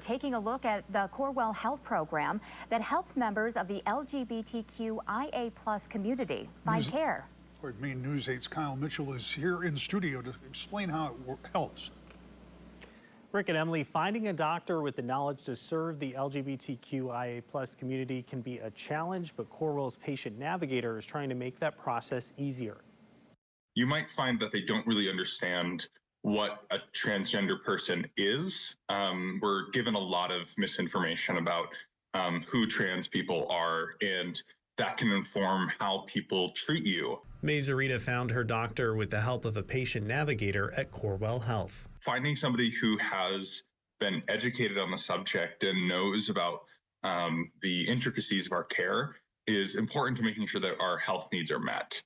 Taking a look at the Corewell Health program that helps members of the LGBTQIA+ community find care. Maine News 8's Kyle Mitchell is here in studio to explain how it helps. Rick and Emily, finding a doctor with the knowledge to serve the LGBTQIA+ community can be a challenge, but Corewell's Patient Navigator is trying to make that process easier. You might find that they don't really understand what a transgender person is. We're given a lot of misinformation about who trans people are, and that can inform how people treat you. Mazarita found her doctor with the help of a patient navigator at Corewell Health. Finding somebody who has been educated on the subject and knows about the intricacies of our care is important to making sure that our health needs are met.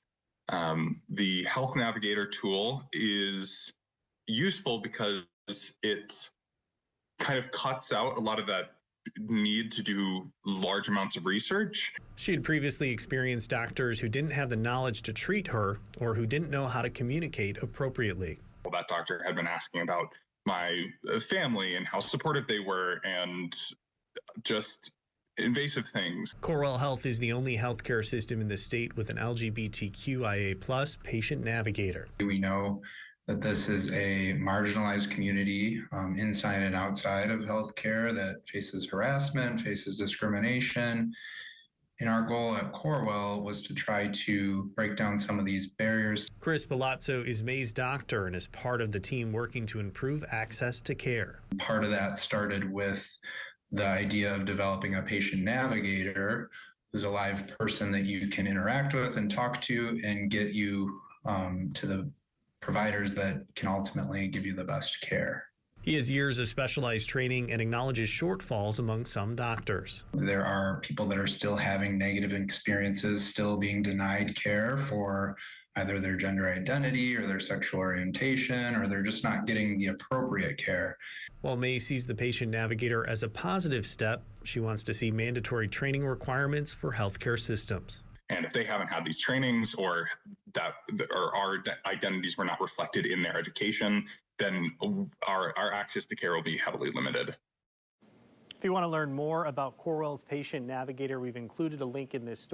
The Health Navigator tool is useful because it kind of cuts out a lot of that need to do large amounts of research. She had previously experienced doctors who didn't have the knowledge to treat her or who didn't know how to communicate appropriately. Well, that doctor had been asking about my family and how supportive they were and just invasive things. Corewell Health is the only healthcare system in the state with an LGBTQIA+ patient navigator. We know that this is a marginalized community inside and outside of healthcare that faces harassment, faces discrimination. And our goal at Corewell was to try to break down some of these barriers. Chris Palazzo is May's doctor and is part of the team working to improve access to care. Part of that started with the idea of developing a patient navigator who's a live person that you can interact with and talk to and get you to the providers that can ultimately give you the best care. He has years of specialized training and acknowledges shortfalls among some doctors. There are people that are still having negative experiences, still being denied care for either their gender identity or their sexual orientation, or they're just not getting the appropriate care. While May sees the patient navigator as a positive step, she wants to see mandatory training requirements for healthcare systems. And if they haven't had these trainings or our identities were not reflected in their education, then our access to care will be heavily limited. If you want to learn more about Corewell's Patient Navigator, we've included a link in this story.